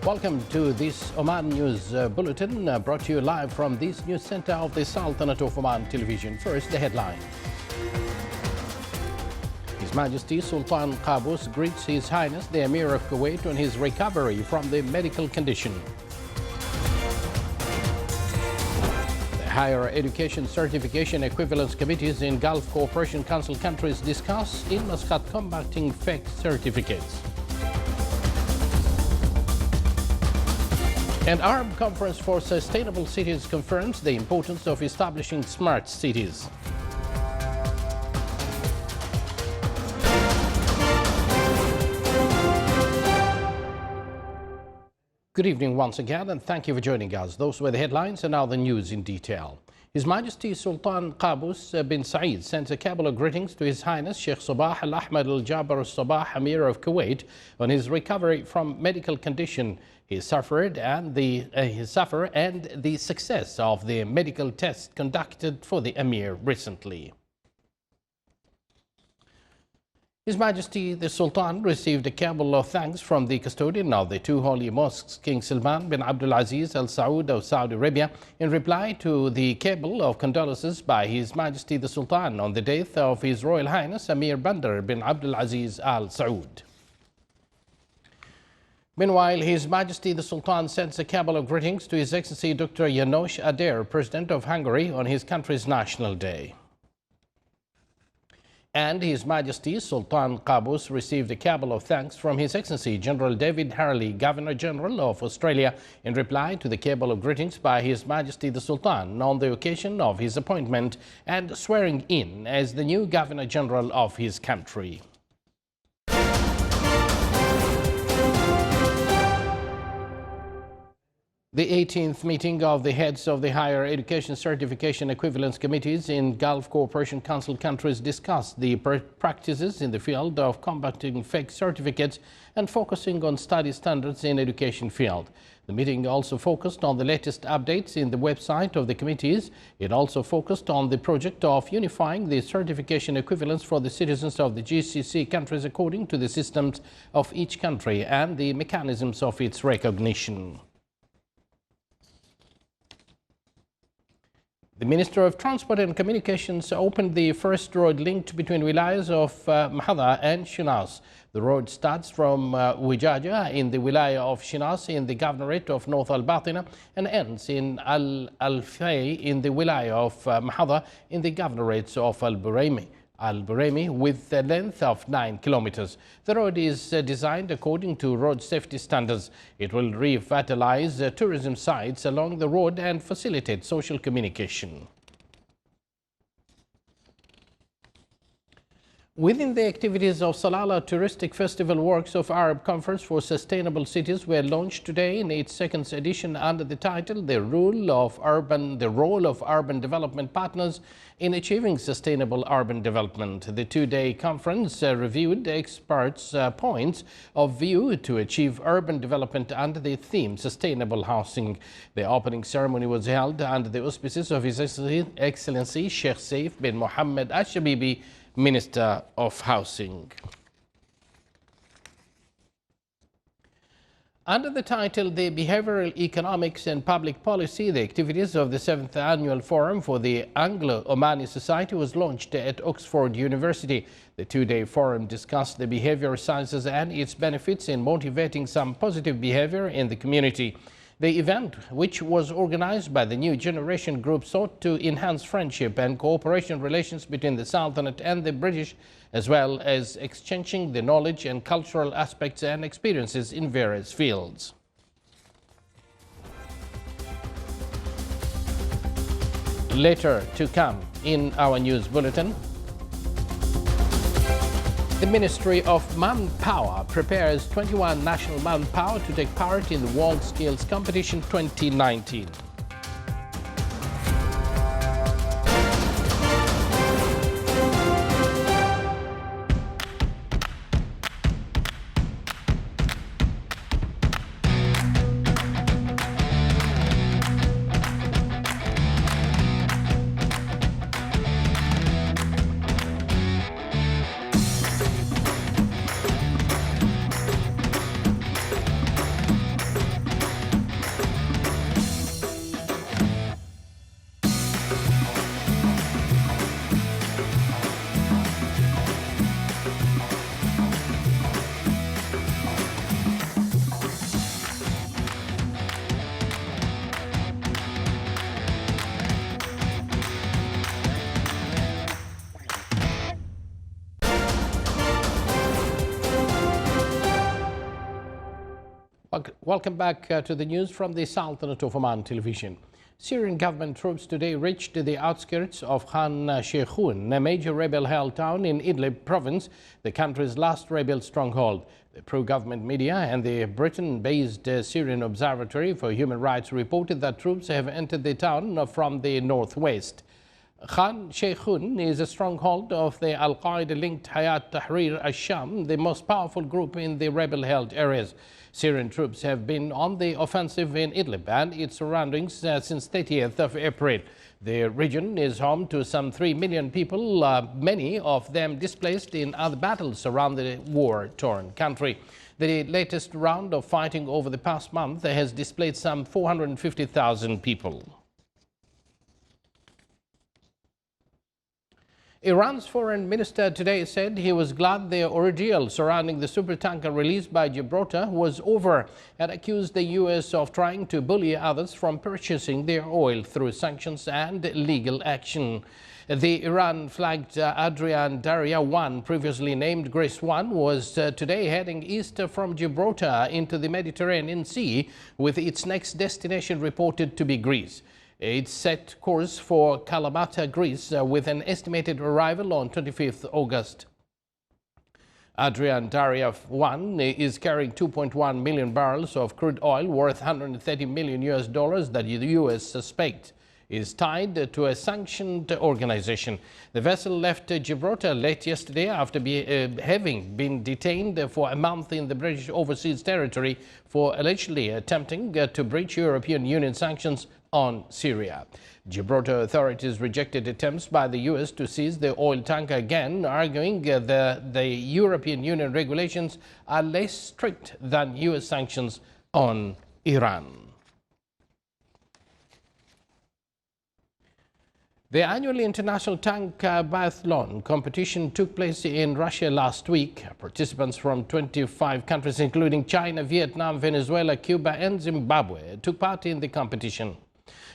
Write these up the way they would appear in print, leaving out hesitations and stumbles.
Welcome to this Oman News Bulletin, brought to you live from this news center of the Sultanate of Oman television. First, the headline. His Majesty Sultan Qaboos greets His Highness the Emir of Kuwait on his recovery from the medical condition. The Higher Education Certification Equivalence Committees in Gulf Cooperation Council countries discuss in Muscat combating fake certificates. An Arab Conference for Sustainable Cities confirms the importance of establishing smart cities. Good evening once again, and thank you for joining us. Those were the headlines, and now the news in detail. His Majesty Sultan Qaboos bin Saeed sends a cabal of greetings to His Highness Sheikh Sabah Al Ahmad Al Jaber Al Sabah, Emir of Kuwait, on his recovery from medical condition he suffered and the success of the medical test conducted for the Emir recently. His Majesty the Sultan received a cabal of thanks from the custodian of the two holy mosques, King Sultan bin Abdul Aziz Al Saud of Saudi Arabia, in reply to the cabal of condolences by His Majesty the Sultan on the death of His Royal Highness Emir Bandar bin Abdul Aziz Al Saud. Meanwhile, His Majesty the Sultan sends a cabal of greetings to His Excellency Dr. János Ader, President of Hungary, on his country's National Day. And His Majesty Sultan Qaboos received a cabal of thanks from His Excellency General David Harley, Governor General of Australia, in reply to the cabal of greetings by His Majesty the Sultan on the occasion of his appointment and swearing in as the new Governor General of his country. The 18th meeting of the heads of the Higher Education Certification Equivalence Committees in Gulf Cooperation Council countries discussed the practices in the field of combating fake certificates and focusing on study standards in education field. The meeting also focused on the latest updates in the website of the committees. It also focused on the project of unifying the certification equivalence for the citizens of the GCC countries according to the systems of each country and the mechanisms of its recognition. The Minister of Transport and Communications opened the first road linked between wilayas of Mahada and Shinas. The road starts from Wijaja in the wilaya of Shinas in the governorate of North Al-Batina and ends in Al-Fay in the wilaya of Mahada in the governorates of Al-Buraymi with a length of 9 kilometers. The road is designed according to road safety standards. It will revitalize tourism sites along the road and facilitate social communication. Within the activities of Salalah, touristic festival works of Arab Conference for Sustainable Cities were launched today in its second edition under the title The Role of Urban Development Partners in Achieving Sustainable Urban Development. The two-day conference reviewed experts' points of view to achieve urban development under the theme Sustainable Housing. The opening ceremony was held under the auspices of His Excellency Sheikh Saif bin Mohammed Al-Shabibi, Minister of Housing. Under the title, The Behavioral Economics and Public Policy, the activities of the 7th Annual Forum for the Anglo-Omani Society was launched at Oxford University. The two-day forum discussed the behavioral sciences and its benefits in motivating some positive behavior in the community. The event, which was organized by the New Generation Group, sought to enhance friendship and cooperation relations between the Sultanate and the British, as well as exchanging the knowledge and cultural aspects and experiences in various fields. Later to come in our news bulletin, the Ministry of Manpower prepares 21 national manpower to take part in the World Skills Competition 2019. Welcome back to the news from the Sultanate of Oman television. Syrian government troops today reached the outskirts of Khan Sheikhoun, a major rebel-held town in Idlib province, the country's last rebel stronghold. The pro-government media and the Britain-based Syrian Observatory for Human Rights reported that troops have entered the town from the northwest. Khan Sheikhoun is a stronghold of the Al-Qaeda-linked Hayat Tahrir al-Sham, the most powerful group in the rebel-held areas. Syrian troops have been on the offensive in Idlib and its surroundings since 30th of April. The region is home to some 3 million people, many of them displaced in other battles around the war-torn country. The latest round of fighting over the past month has displaced some 450,000 people. Iran's foreign minister today said he was glad the ordeal surrounding the supertanker released by Gibraltar was over and accused the U.S. of trying to bully others from purchasing their oil through sanctions and legal action. The Iran-flagged Adrian Darya 1, previously named Grace 1, was today heading east from Gibraltar into the Mediterranean Sea, with its next destination reported to be Greece. It set course for Kalamata, Greece, with an estimated arrival on 25th August. Adrian Darya 1 is carrying 2.1 million barrels of crude oil worth $130 million that the U.S. suspects is tied to a sanctioned organization. The vessel left Gibraltar late yesterday after having been detained for a month in the British overseas territory for allegedly attempting to breach European Union sanctions on Syria. Gibraltar authorities rejected attempts by the U.S. to seize the oil tanker again, arguing the European Union regulations are less strict than U.S. sanctions on Iran. The annual international tank biathlon competition took place in Russia last week. Participants from 25 countries, including China, Vietnam, Venezuela, Cuba, and Zimbabwe, took part in the competition.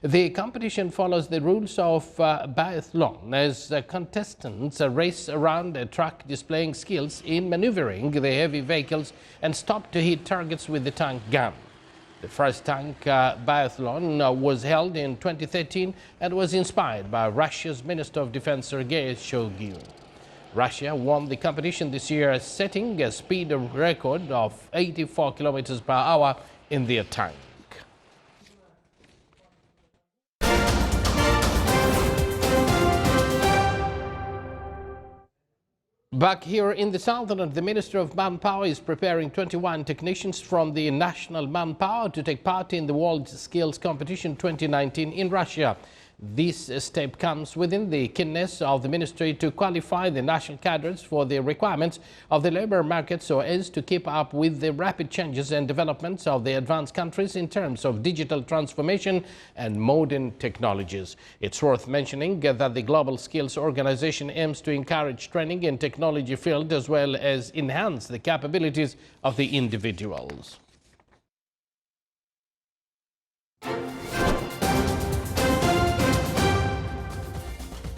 The competition follows the rules of biathlon, as contestants race around a track displaying skills in maneuvering the heavy vehicles and stop to hit targets with the tank gun. The first tank biathlon was held in 2013 and was inspired by Russia's Minister of Defense Sergei Shoigu. Russia won the competition this year, setting a speed record of 84 kilometers per hour in their tank. Back here in the Sultanate, the Minister of Manpower is preparing 21 technicians from the National Manpower to take part in the World Skills Competition 2019 in Russia. This step comes within the keenness of the ministry to qualify the national cadres for the requirements of the labor market so as to keep up with the rapid changes and developments of the advanced countries in terms of digital transformation and modern technologies. It's worth mentioning that the Global Skills Organization aims to encourage training in technology field as well as enhance the capabilities of the individuals.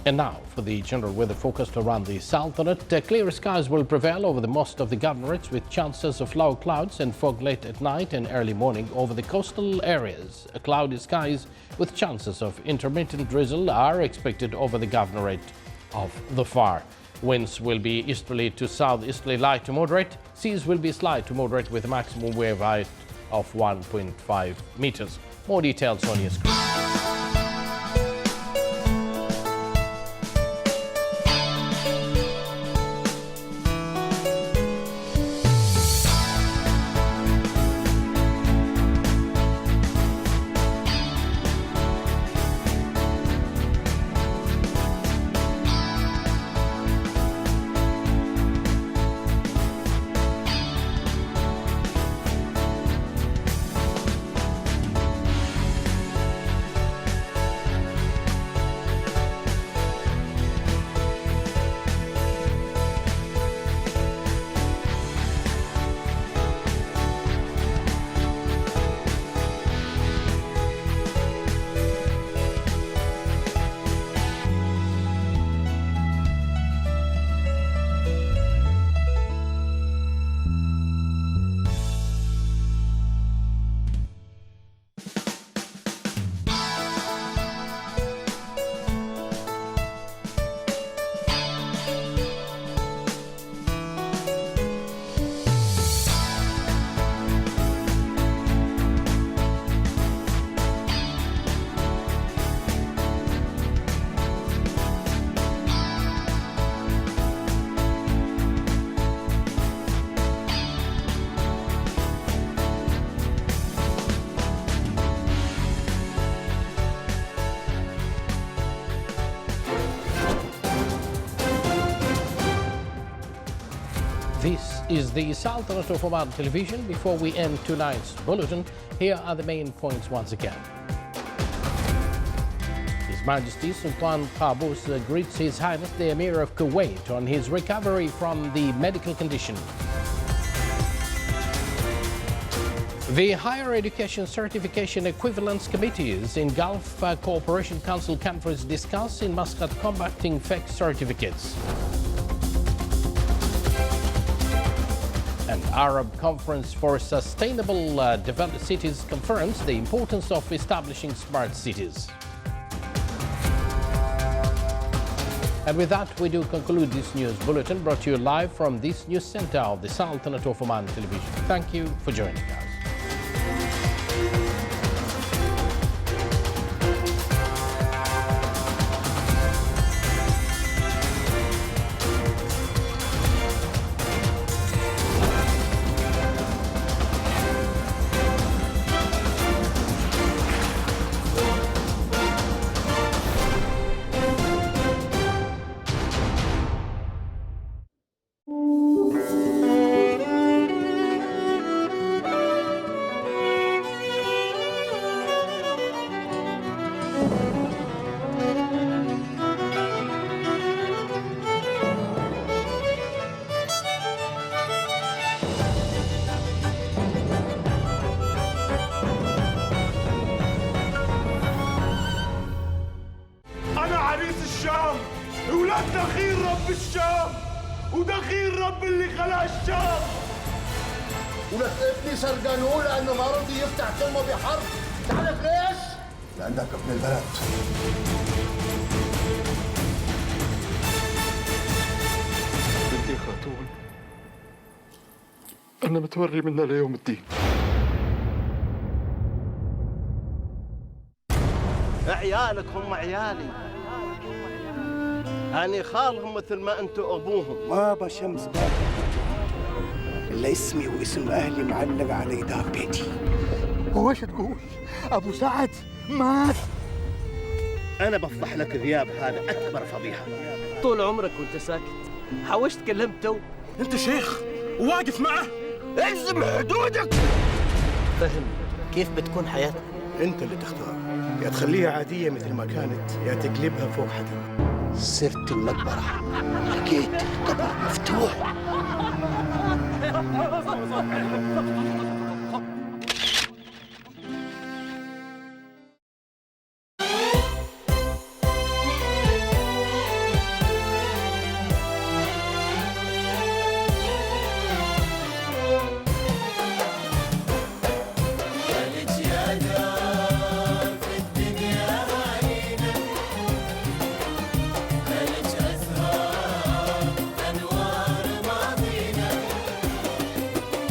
And now for the general weather forecast around the Sultanate. Clear skies will prevail over the most of the governorates, with chances of low clouds and fog late at night and early morning over the coastal areas. Cloudy skies with chances of intermittent drizzle are expected over the governorate of the Far. Winds will be easterly to southeasterly, light to moderate. Seas will be slight to moderate with a maximum wave height of 1.5 meters. More details on your screen. is the Sultanate of Oman television. Before we end tonight's bulletin, here are the main points once again. His Majesty Sultan Qaboos greets His Highness the Emir of Kuwait on his recovery from the medical condition. The Higher Education Certification Equivalence Committees in Gulf Cooperation Council countries discuss in Muscat combating fake certificates. An Arab Conference for Sustainable Developed Cities confirms the importance of establishing smart cities. And with that, we do conclude this news bulletin brought to you live from this news center of the Sultanate of Oman television. Thank you for joining us. ولاد دخيل رب الشام ودخيل رب اللي خلق الشام. ابني سرقانوه لانه ما رضي يفتح تمه بحرب. تعرف ليش؟ لانك ابن البلد. بنتي خاتون، انا متوري منها ليوم الدين. عيالك هم عيالي، أنا خالهم مثل ما أنتم أبوهم. ما بشمس باب إلا اسمي واسم أهلي معلق على إيداب بيتي. وش تقول؟ أبو سعد مات. أنا بفضح لك ذياب، هذا أكبر فضيحة. طول عمرك وأنت ساكت، حاوشت كلمته. أنت شيخ وواقف معه، الزم حدودك. فهم كيف بتكون حياتك؟ أنت اللي تختار، يا تخليها عادية مثل ما كانت يا تقلبها فوق حدث. سرت المقبرة، لقيت قبر مفتوح.